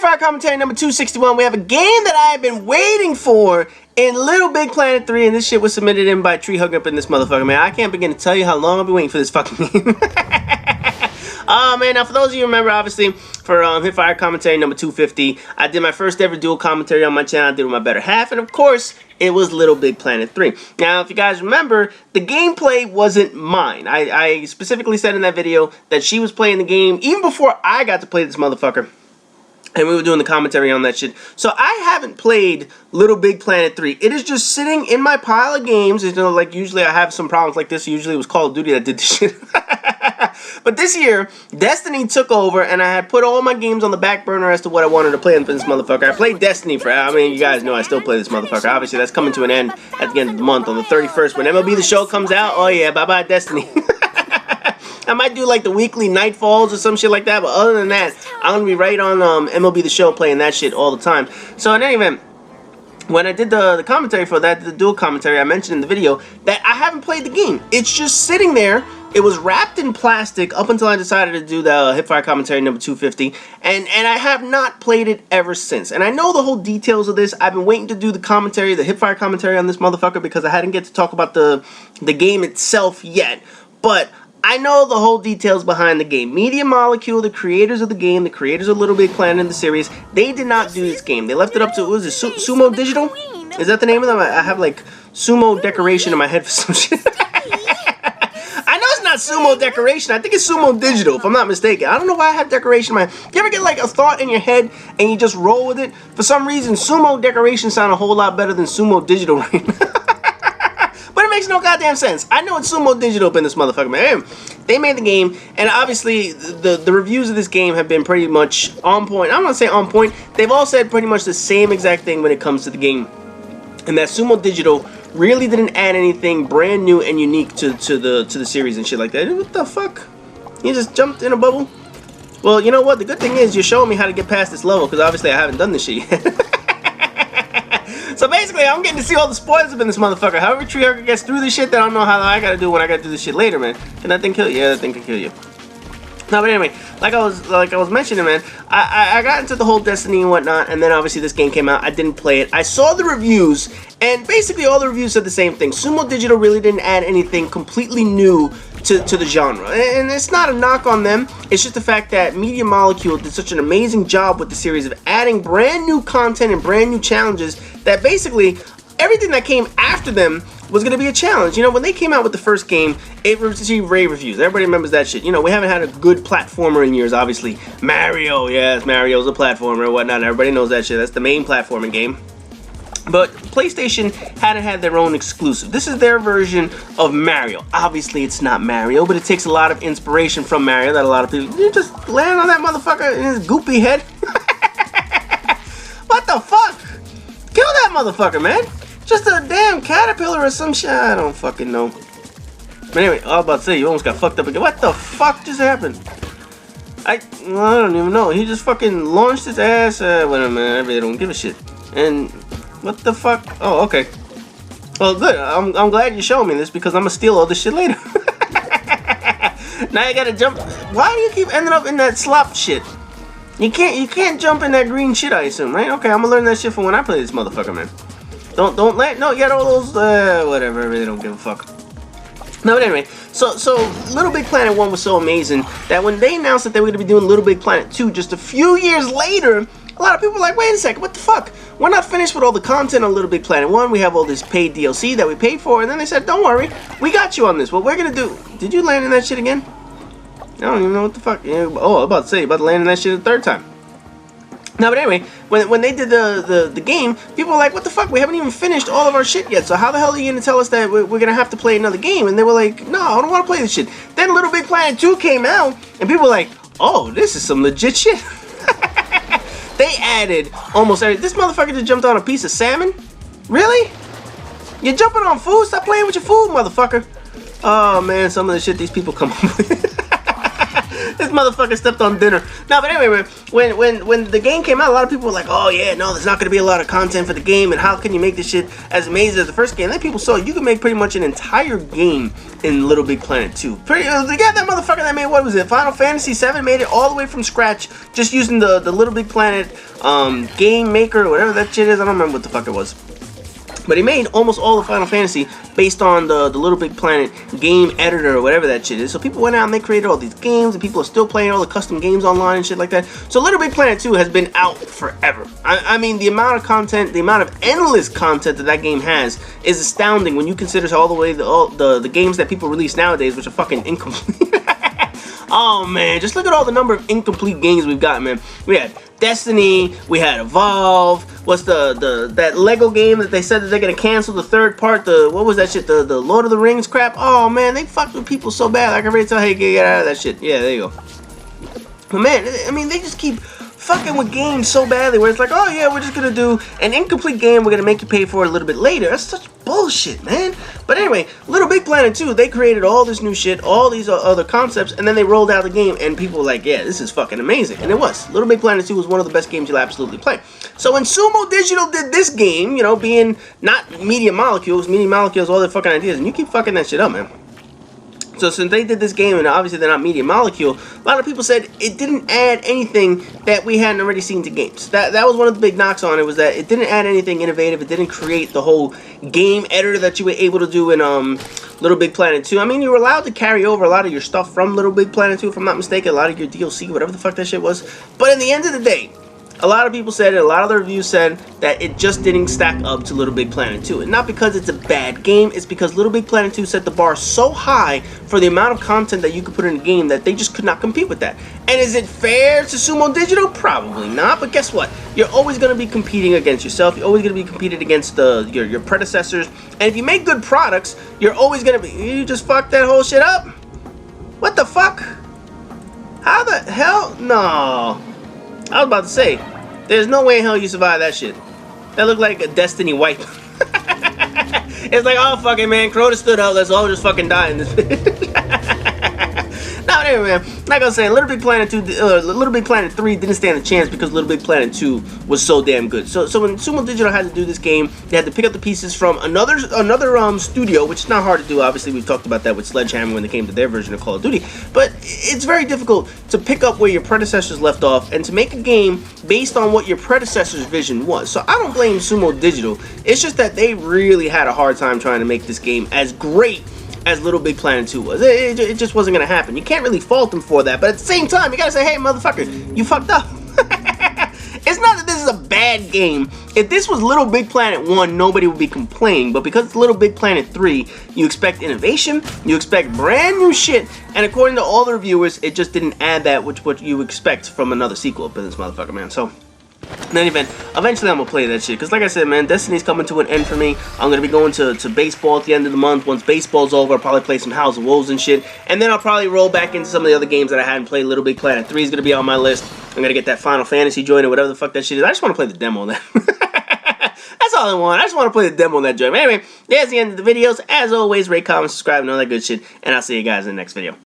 Fire commentary number 261. We have a game that I have been waiting for in Little Big Planet 3, and this shit was submitted in by Treehugger up in this motherfucker, man. I can't begin to tell you how long I've been waiting for this fucking game. Man, now for those of you who remember, obviously, for Hit Fire commentary number 250, I did my first ever dual commentary on my channel. I did it with my better half, and of course, it was Little Big Planet 3. Now, if you guys remember, the gameplay wasn't mine. I specifically said in that video that she was playing the game even before I got to play this motherfucker. And we were doing the commentary on that shit. So I haven't played Little Big Planet 3. It is just sitting in my pile of games. You know, like usually I have some problems like this. Usually it was Call of Duty that did this shit. But this year, Destiny took over, and I had put all my games on the back burner as to what I wanted to play for this motherfucker. I played Destiny for, I mean, you guys know I still play this motherfucker. Obviously, that's coming to an end at the end of the month on the 31st. When MLB The Show comes out, oh yeah, bye-bye Destiny. I might do like the weekly Nightfalls or some shit like that, but other than that, I'm going to be right on MLB The Show playing that shit all the time. So in any event, when I did the commentary for that, the dual commentary, I mentioned in the video that I haven't played the game. It's just sitting there. It was wrapped in plastic up until I decided to do the Hit Fire commentary number 250, and I have not played it ever since. And I know the whole details of this. I've been waiting to do the commentary, the Hit Fire commentary on this motherfucker, because I hadn't get to talk about the game itself yet. But I know the whole details behind the game. Media Molecule, the creators of the game, the creators of Little Big Planet in the series, they did not do this game. They left it up to, what was it, Sumo Digital? Is that the name of them? I have like Sumo Decoration in my head for some shit. I know it's not Sumo Decoration. I think it's Sumo Digital, if I'm not mistaken. I don't know why I have Decoration in my head. You ever get like a thought in your head and you just roll with it? For some reason, Sumo Decoration sound a whole lot better than Sumo Digital right now. But it makes no goddamn sense. I know it's Sumo Digital up in this motherfucker, man. They made the game, and obviously the reviews of this game have been pretty much on point. I'm not saying on point. They've all said pretty much the same exact thing when it comes to the game, and that Sumo Digital really didn't add anything brand new and unique to the series and shit like that. What the fuck? You just jumped in a bubble? Well, you know what? The good thing is you're showing me how to get past this level, because obviously I haven't done this shit yet. So basically, I'm getting to see all the spoilers up in this motherfucker. However Treehugger gets through this shit, then I don't know how I gotta do when I gotta do this shit later, man. Can that thing kill you? Yeah, that thing can kill you. No, but anyway, like I was mentioning, man, I got into the whole Destiny and whatnot, and then obviously this game came out. I didn't play it. I saw the reviews, and basically all the reviews said the same thing. Sumo Digital really didn't add anything completely new to the genre, and it's not a knock on them. It's just the fact that Media Molecule did such an amazing job with the series of adding brand new content and brand new challenges that basically everything that came after them was going to be a challenge. You know, when they came out with the first game, it received rave reviews. Everybody remembers that shit. You know, we haven't had a good platformer in years, obviously. Mario, yes, Mario's a platformer and whatnot. Everybody knows that shit. That's the main platforming game. But PlayStation hadn't had their own exclusive. This is their version of Mario. Obviously, it's not Mario, but it takes a lot of inspiration from Mario that a lot of people... You just land on that motherfucker in his goopy head? What the fuck? Kill that motherfucker, man. Just a damn caterpillar or some shit. I don't fucking know. But anyway, I was about to say, you almost got fucked up again. What the fuck just happened? I don't even know. He just fucking launched his ass. Whatever, man. I really don't give a shit. And... what the fuck? Oh, okay. Well, good. I'm glad you showed me this, because I'm gonna steal all this shit later. Now you gotta jump. Why do you keep ending up in that slop shit? You can't jump in that green shit, I assume, right? Okay, I'm gonna learn that shit for when I play this motherfucker, man. Don't let. No, you got all those. Whatever. I really don't give a fuck. No, but anyway, so Little Big Planet 1 was so amazing that when they announced that they were gonna be doing Little Big Planet 2 just a few years later, a lot of people were like, wait a second, what the fuck? We're not finished with all the content on Little Big Planet 1. We have all this paid DLC that we paid for. And then they said, don't worry, we got you on this. What we're going to do... Did you land in that shit again? I don't even know what the fuck... Oh, I was about to say, about to land in that shit a third time. No, but anyway, when they did the game, people were like, what the fuck? We haven't even finished all of our shit yet. So how the hell are you going to tell us that we're going to have to play another game? And they were like, no, I don't want to play this shit. Then Little Big Planet 2 came out, and people were like, oh, this is some legit shit. They added almost everything. This motherfucker just jumped on a piece of salmon? Really? You're jumping on food? Stop playing with your food, motherfucker. Oh, man, some of the shit these people come up with. This motherfucker stepped on dinner. No, but anyway, when the game came out, a lot of people were like, oh yeah, no, there's not going to be a lot of content for the game, and how can you make this shit as amazing as the first game? And then people saw you can make pretty much an entire game in Little Big Planet 2. They got that motherfucker that made, what was it, Final Fantasy VII, made it all the way from scratch, just using the Little Big Planet Game Maker, or whatever that shit is. I don't remember what the fuck it was. But he made almost all of Final Fantasy based on the Little Big Planet game editor or whatever that shit is. So people went out and they created all these games, and people are still playing all the custom games online and shit like that. So Little Big Planet 2 has been out forever. I mean, the amount of content, the amount of endless content that game has is astounding when you consider all the way the games that people release nowadays, which are fucking incomplete. Oh man, just look at all the number of incomplete games we've got, man. We had Destiny, we had Evolve. What's that Lego game that they said that they're gonna cancel the third part? What was that shit? The Lord of the Rings crap. Oh man, they fucked with people so bad. I can already tell, hey, get out of that shit. Yeah, there you go. But man, I mean, they just keep fucking with games so badly where it's like, oh yeah, we're just gonna do an incomplete game, we're gonna make you pay for it a little bit later. That's such bullshit, man. But anyway, Little Big Planet 2, they created all this new shit, all these other concepts, and then they rolled out the game, and people were like, yeah, this is fucking amazing. And it was. Little Big Planet 2 was one of the best games you'll absolutely play. So when Sumo Digital did this game, you know, being not Media Molecules, all their fucking ideas, and you keep fucking that shit up, man. So since they did this game, and obviously they're not Media Molecule, a lot of people said it didn't add anything that we hadn't already seen to games. That was one of the big knocks on it, was that it didn't add anything innovative. It didn't create the whole game editor that you were able to do in Little Big Planet 2. I mean, you were allowed to carry over a lot of your stuff from Little Big Planet 2, if I'm not mistaken, a lot of your DLC, whatever the fuck that shit was. But in the end of the day, a lot of people said, and a lot of the reviews said, that it just didn't stack up to Little Big Planet 2. And not because it's a bad game, it's because Little Big Planet 2 set the bar so high for the amount of content that you could put in a game that they just could not compete with that. And is it fair to Sumo Digital? Probably not, but guess what? You're always going to be competing against yourself. You're always going to be competing against your predecessors. And if you make good products, you're always going to be... You just fucked that whole shit up? What the fuck? How the hell? No. I was about to say, there's no way in hell you survive that shit. That looked like a Destiny wipe. It's like, oh, fucking man, Crota stood up, let's all just fucking die in this bitch. No, anyway, man, like I was saying, Little Big Planet 2, Little Big Planet 3 didn't stand a chance because Little Big Planet 2 was so damn good. So when Sumo Digital had to do this game, they had to pick up the pieces from another studio, which is not hard to do. Obviously, we've talked about that with Sledgehammer when they came to their version of Call of Duty. But it's very difficult to pick up where your predecessors left off and to make a game based on what your predecessor's vision was. So I don't blame Sumo Digital. It's just that they really had a hard time trying to make this game as great as Little Big Planet 2 was. It just wasn't going to happen. You can't really fault them for that, but at the same time, you gotta say, hey, motherfucker, you fucked up. It's not that this is a bad game. If this was Little Big Planet 1, nobody would be complaining, but because it's Little Big Planet 3, you expect innovation, you expect brand new shit, and according to all the reviewers, it just didn't add that which what you expect from another sequel up in this motherfucker, man. So in any event, eventually I'm gonna play that shit, because like I said, man, Destiny's coming to an end for me. I'm gonna be going to baseball at the end of the month. Once baseball's over, I'll probably play some House of Wolves and shit, and then I'll probably roll back into some of the other games that I hadn't played. Little Big Planet 3 is gonna be on my list. I'm gonna get that Final Fantasy joint or whatever the fuck that shit is. I just want to play the demo on that. That's all I want. I just want to play the demo on that joint. Anyway, there's the end of the videos. As always, rate, comment, subscribe, and all that good shit, and I'll see you guys in the next video.